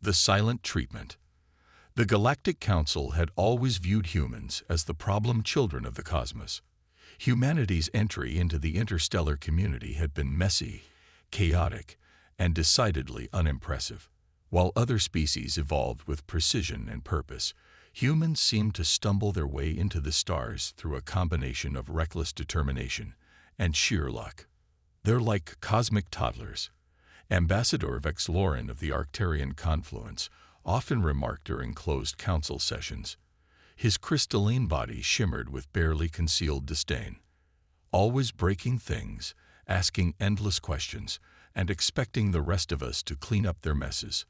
The silent treatment. The Galactic Council had always viewed humans as the problem children of the cosmos. Humanity's entry into the interstellar community had been messy, chaotic, and decidedly unimpressive. While other species evolved with precision and purpose, humans seemed to stumble their way into the stars through a combination of reckless determination and sheer luck. They're like cosmic toddlers. Ambassador Vex Lauren of the Arcturian Confluence often remarked during closed council sessions. His crystalline body shimmered with barely concealed disdain. Always breaking things, asking endless questions, and expecting the rest of us to clean up their messes.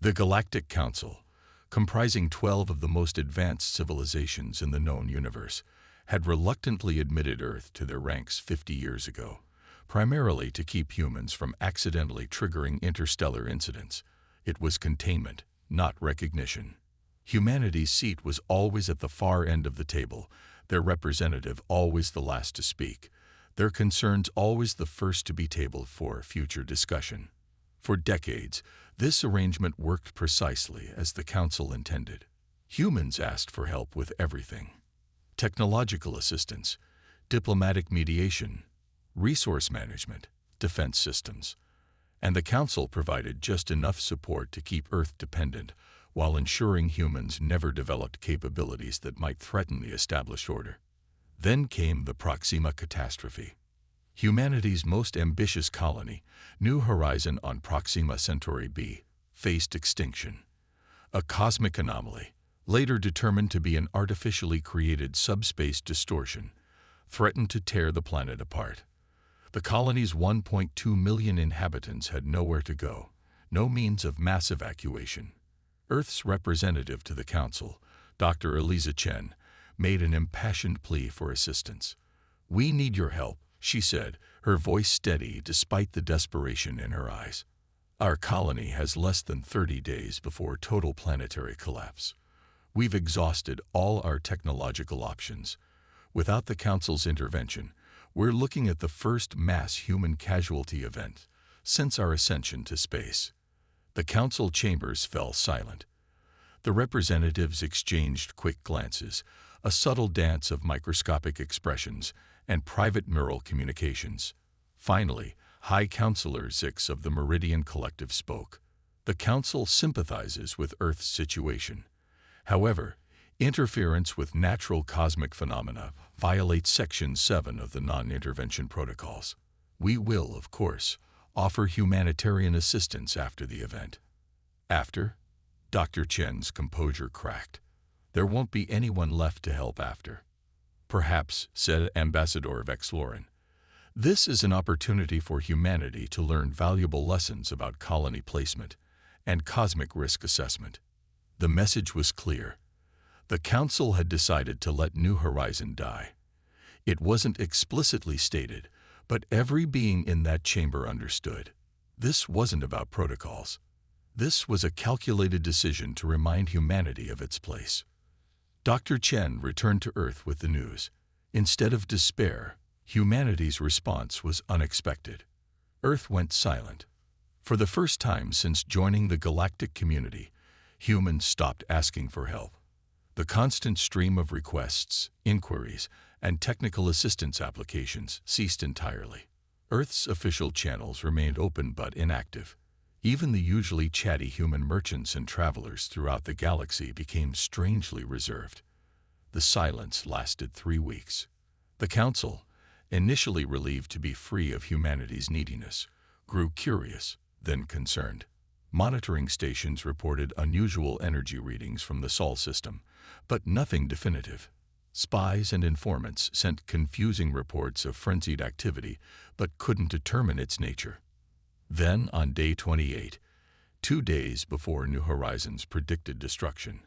The Galactic Council, comprising 12 of the most advanced civilizations in the known universe, had reluctantly admitted Earth to their ranks 50 years ago, primarily to keep humans from accidentally triggering interstellar incidents. It was containment, not recognition. Humanity's seat was always at the far end of the table, their representative always the last to speak, their concerns always the first to be tabled for future discussion. For decades, this arrangement worked precisely as the Council intended. Humans asked for help with everything: technological assistance, diplomatic mediation, resource management, defense systems. And the Council provided just enough support to keep Earth dependent while ensuring humans never developed capabilities that might threaten the established order. Then came the Proxima catastrophe. Humanity's most ambitious colony, New Horizon on Proxima Centauri b, faced extinction. A cosmic anomaly, later determined to be an artificially created subspace distortion, threatened to tear the planet apart. The colony's 1.2 million inhabitants had nowhere to go, no means of mass evacuation. Earth's representative to the Council, Dr. Eliza Chen, made an impassioned plea for assistance. "We need your help," she said, her voice steady despite the desperation in her eyes. "Our colony has less than 30 days before total planetary collapse. We've exhausted all our technological options. Without the Council's intervention, we're looking at the first mass human casualty event since our ascension to space." The Council chambers fell silent. The representatives exchanged quick glances, a subtle dance of microscopic expressions and private mural communications. Finally, High Counselor Zix of the Meridian Collective spoke. "The Council sympathizes with Earth's situation. However, interference with natural cosmic phenomena violates Section 7 of the Non-Intervention Protocols. We will, of course, offer humanitarian assistance after the event." "After?" Dr. Chen's composure cracked. "There won't be anyone left to help after." "Perhaps," said Ambassador Vex Lauren, "this is an opportunity for humanity to learn valuable lessons about colony placement and cosmic risk assessment." The message was clear. The Council had decided to let New Horizon die. It wasn't explicitly stated, but every being in that chamber understood. This wasn't about protocols. This was a calculated decision to remind humanity of its place. Dr. Chen returned to Earth with the news. Instead of despair, humanity's response was unexpected. Earth went silent. For the first time since joining the galactic community, humans stopped asking for help. The constant stream of requests, inquiries, and technical assistance applications ceased entirely. Earth's official channels remained open but inactive. Even the usually chatty human merchants and travelers throughout the galaxy became strangely reserved. The silence lasted 3 weeks. The Council, initially relieved to be free of humanity's neediness, grew curious, then concerned. Monitoring stations reported unusual energy readings from the Sol system, but nothing definitive. Spies and informants sent confusing reports of frenzied activity, but couldn't determine its nature. Then, on day 28, 2 days before New Horizon's predicted destruction,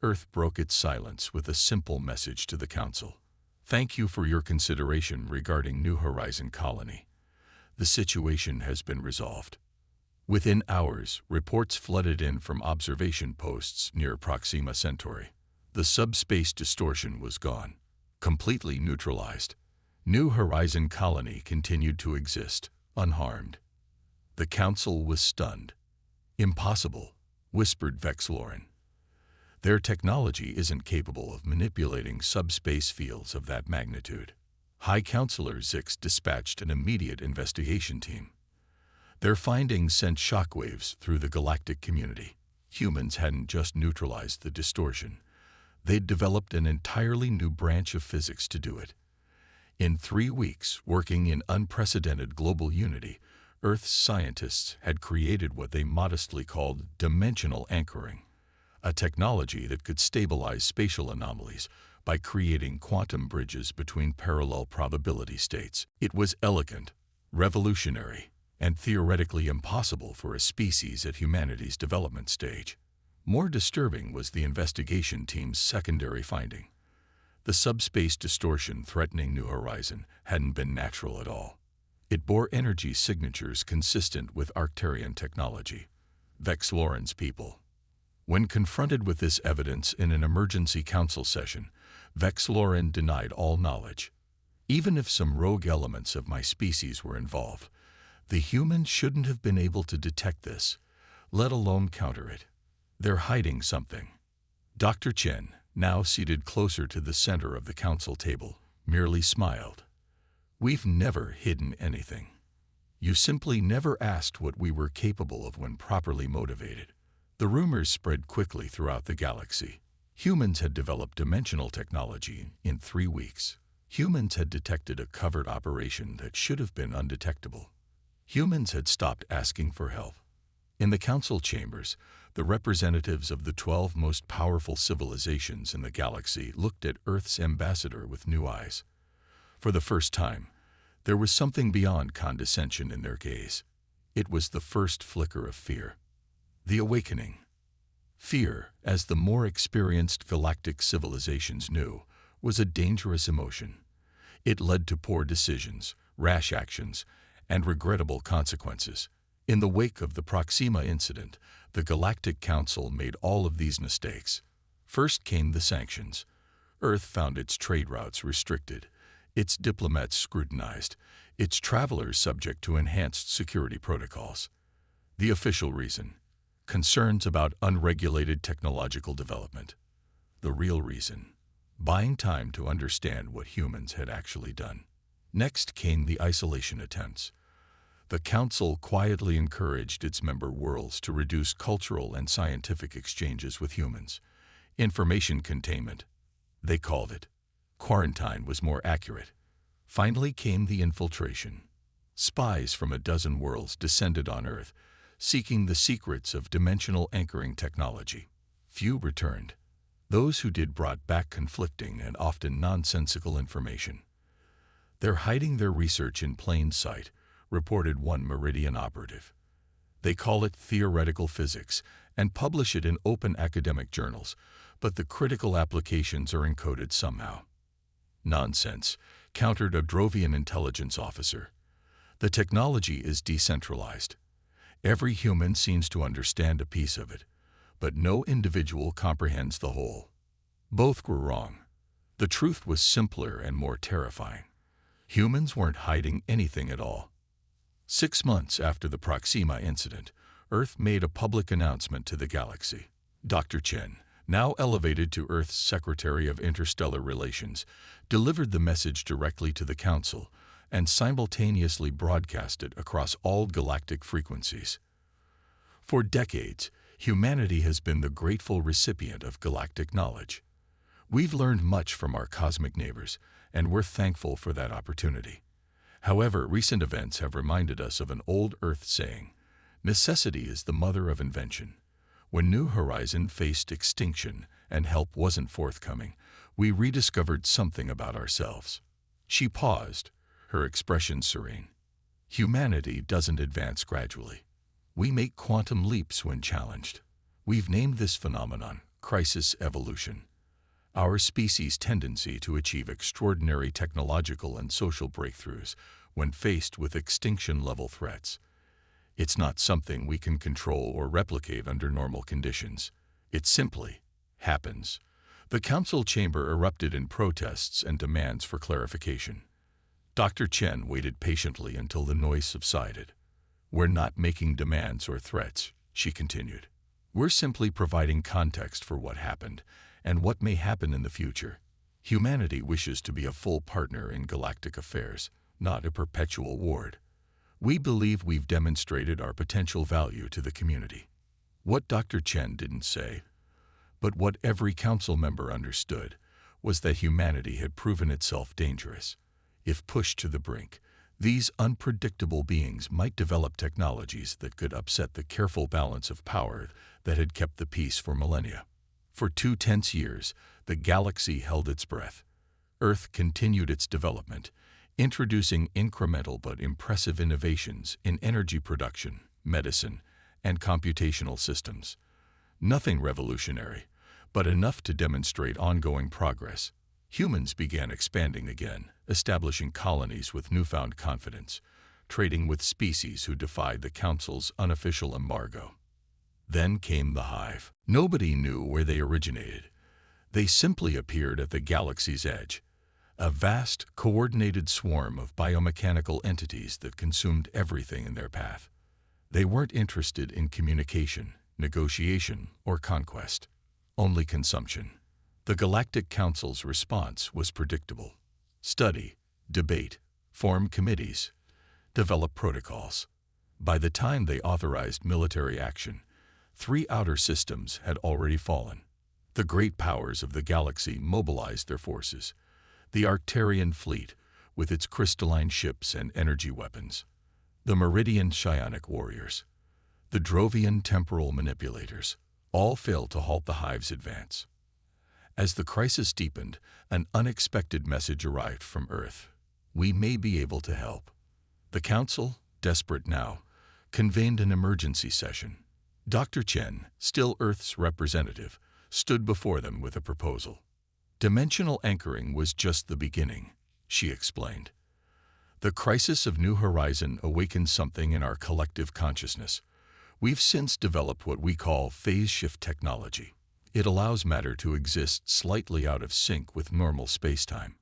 Earth broke its silence with a simple message to the Council. "Thank you for your consideration regarding New Horizon colony. The situation has been resolved." Within hours, reports flooded in from observation posts near Proxima Centauri. The subspace distortion was gone, completely neutralized. New Horizon colony continued to exist, unharmed. The Council was stunned. Impossible. whispered Vexloren. Their technology isn't capable of manipulating subspace fields of that magnitude. High Counselor Zix dispatched an immediate investigation team. Their findings sent shockwaves through the galactic community. Humans hadn't just neutralized the distortion. They'd developed an entirely new branch of physics to do it. In 3 weeks, working in unprecedented global unity, Earth's scientists had created what they modestly called dimensional anchoring, a technology that could stabilize spatial anomalies by creating quantum bridges between parallel probability states. It was elegant, revolutionary, and theoretically impossible for a species at humanity's development stage. More disturbing was the investigation team's secondary finding. The subspace distortion threatening New Horizon hadn't been natural at all. It bore energy signatures consistent with Arcturian technology, Vexloren's people. When confronted with this evidence in an emergency council session, Vexloren denied all knowledge. Even if some rogue elements of my species were involved, the humans shouldn't have been able to detect this, let alone counter it. They're hiding something. Dr. Chen, now seated closer to the center of the council table, merely smiled. We've never hidden anything. You simply never asked what we were capable of when properly motivated. The rumors spread quickly throughout the galaxy. Humans had developed dimensional technology in 3 weeks. Humans had detected a covert operation that should have been undetectable. Humans had stopped asking for help. In the council chambers, the representatives of the 12 most powerful civilizations in the galaxy looked at Earth's ambassador with new eyes. For the first time, there was something beyond condescension in their gaze. It was the first flicker of fear. The awakening. Fear, as the more experienced galactic civilizations knew, was a dangerous emotion. It led to poor decisions, rash actions, and regrettable consequences. In the wake of the Proxima incident, the Galactic Council made all of these mistakes. First came the sanctions. Earth found its trade routes restricted, its diplomats scrutinized, its travelers subject to enhanced security protocols. The official reason: concerns about unregulated technological development. The real reason: buying time to understand what humans had actually done. Next came the isolation attempts. The Council quietly encouraged its member worlds to reduce cultural and scientific exchanges with humans. Information containment, they called it. Quarantine was more accurate. Finally came the infiltration. Spies from a dozen worlds descended on Earth, seeking the secrets of dimensional anchoring technology. Few returned. Those who did brought back conflicting and often nonsensical information. They're hiding their research in plain sight, reported one Meridian operative. They call it theoretical physics and publish it in open academic journals, but the critical applications are encoded somehow. Nonsense, countered a Drovian intelligence officer. The technology is decentralized. Every human seems to understand a piece of it, but no individual comprehends the whole. Both were wrong. The truth was simpler and more terrifying. Humans weren't hiding anything at all. 6 months after the Proxima incident, Earth made a public announcement to the galaxy. Dr. Chen, now elevated to Earth's Secretary of Interstellar Relations, delivered the message directly to the Council and simultaneously broadcast it across all galactic frequencies. For decades, humanity has been the grateful recipient of galactic knowledge. We've learned much from our cosmic neighbors, and we're thankful for that opportunity. However, recent events have reminded us of an old Earth saying: necessity is the mother of invention. When New Horizon faced extinction and help wasn't forthcoming, we rediscovered something about ourselves. She paused, her expression serene. Humanity doesn't advance gradually. We make quantum leaps when challenged. We've named this phenomenon crisis evolution. Our species' tendency to achieve extraordinary technological and social breakthroughs when faced with extinction-level threats. It's not something we can control or replicate under normal conditions. It simply happens. The council chamber erupted in protests and demands for clarification. Dr. Chen waited patiently until the noise subsided. We're not making demands or threats, she continued. We're simply providing context for what happened and what may happen in the future. Humanity wishes to be a full partner in galactic affairs, not a perpetual ward. We believe we've demonstrated our potential value to the community. What Dr. Chen didn't say, but what every council member understood, was that humanity had proven itself dangerous. If pushed to the brink, these unpredictable beings might develop technologies that could upset the careful balance of power that had kept the peace for millennia. For 2 tense years, the galaxy held its breath. Earth continued its development, introducing incremental but impressive innovations in energy production, medicine, and computational systems. Nothing revolutionary, but enough to demonstrate ongoing progress. Humans began expanding again, establishing colonies with newfound confidence, trading with species who defied the Council's unofficial embargo. Then came the Hive. Nobody knew where they originated. They simply appeared at the galaxy's edge, a vast, coordinated swarm of biomechanical entities that consumed everything in their path. They weren't interested in communication, negotiation, or conquest, only consumption. The Galactic Council's response was predictable. Study, debate, form committees, develop protocols. By the time they authorized military action, 3 outer systems had already fallen. The great powers of the galaxy mobilized their forces. The Arcturian fleet, with its crystalline ships and energy weapons. The Meridian Psionic warriors. The Drovian temporal manipulators. All failed to halt the Hive's advance. As the crisis deepened, an unexpected message arrived from Earth. We may be able to help. The Council, desperate now, convened an emergency session. Dr. Chen, still Earth's representative, stood before them with a proposal. Dimensional anchoring was just the beginning, she explained. The crisis of New Horizon awakened something in our collective consciousness. We've since developed what we call phase shift technology. It allows matter to exist slightly out of sync with normal spacetime.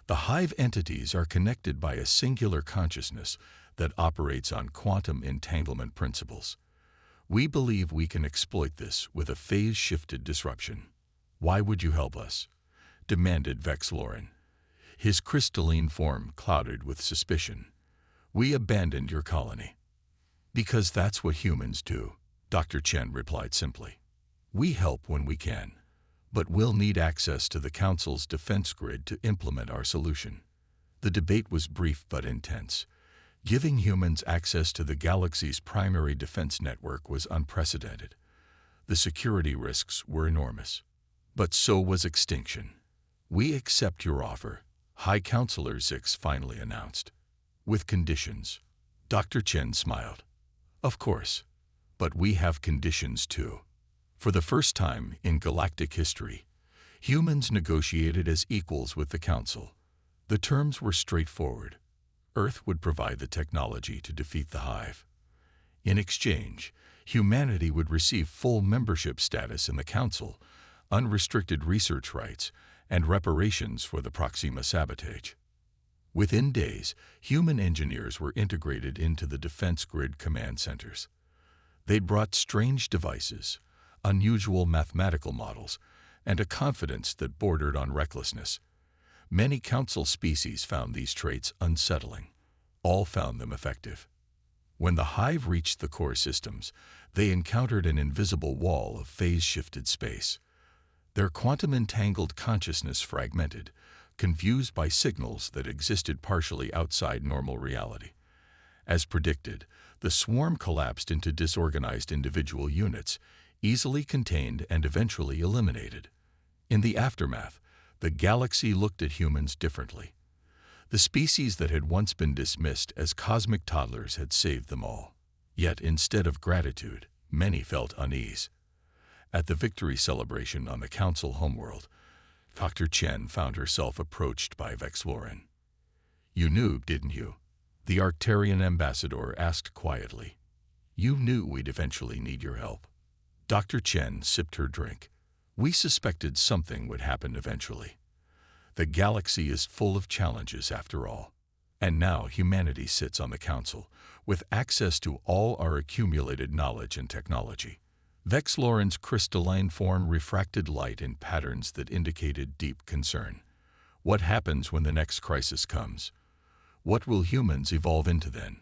The Hive entities are connected by a singular consciousness that operates on quantum entanglement principles. We believe we can exploit this with a phase-shifted disruption. Why would you help us? Demanded Vexlorin, his crystalline form clouded with suspicion. We abandoned your colony. Because that's what humans do, Dr. Chen replied simply. We help when we can, but we'll need access to the Council's defense grid to implement our solution. The debate was brief but intense. Giving humans access to the galaxy's primary defense network was unprecedented. The security risks were enormous. But so was extinction. We accept your offer, High Counselor Zix finally announced. With conditions. Dr. Chen smiled. Of course, but we have conditions too. For the first time in galactic history, humans negotiated as equals with the Council. The terms were straightforward. Earth would provide the technology to defeat the Hive. In exchange, humanity would receive full membership status in the Council, unrestricted research rights, and reparations for the Proxima sabotage. Within days, human engineers were integrated into the defense grid command centers. They'd brought strange devices, unusual mathematical models, and a confidence that bordered on recklessness. Many Council species found these traits unsettling. All found them effective. When the Hive reached the core systems, they encountered an invisible wall of phase-shifted space. Their quantum-entangled consciousness fragmented, confused by signals that existed partially outside normal reality. As predicted, the swarm collapsed into disorganized individual units, easily contained and eventually eliminated. In the aftermath, the galaxy looked at humans differently. The species that had once been dismissed as cosmic toddlers had saved them all. Yet instead of gratitude, many felt unease. At the victory celebration on the Council homeworld, Dr. Chen found herself approached by Vexlorin. You knew, didn't you? The Arcturian ambassador asked quietly. You knew we'd eventually need your help. Dr. Chen sipped her drink. We suspected something would happen eventually. The galaxy is full of challenges after all. And now humanity sits on the Council, with access to all our accumulated knowledge and technology. Vexloren's crystalline form refracted light in patterns that indicated deep concern. What happens when the next crisis comes? What will humans evolve into then?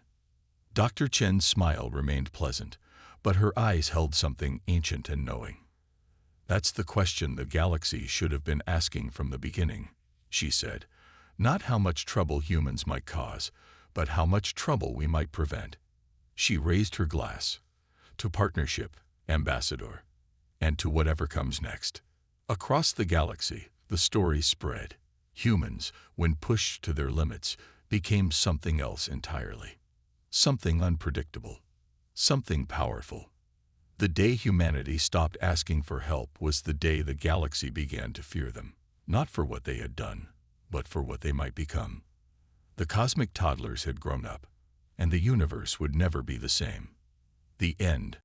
Dr. Chen's smile remained pleasant, but her eyes held something ancient and knowing. That's the question the galaxy should have been asking from the beginning, she said. Not how much trouble humans might cause, but how much trouble we might prevent. She raised her glass. To partnership, Ambassador, and to whatever comes next. Across the galaxy, the story spread. Humans, when pushed to their limits, became something else entirely. Something unpredictable. Something powerful. The day humanity stopped asking for help was the day the galaxy began to fear them, not for what they had done, but for what they might become. The cosmic toddlers had grown up, and the universe would never be the same. The end.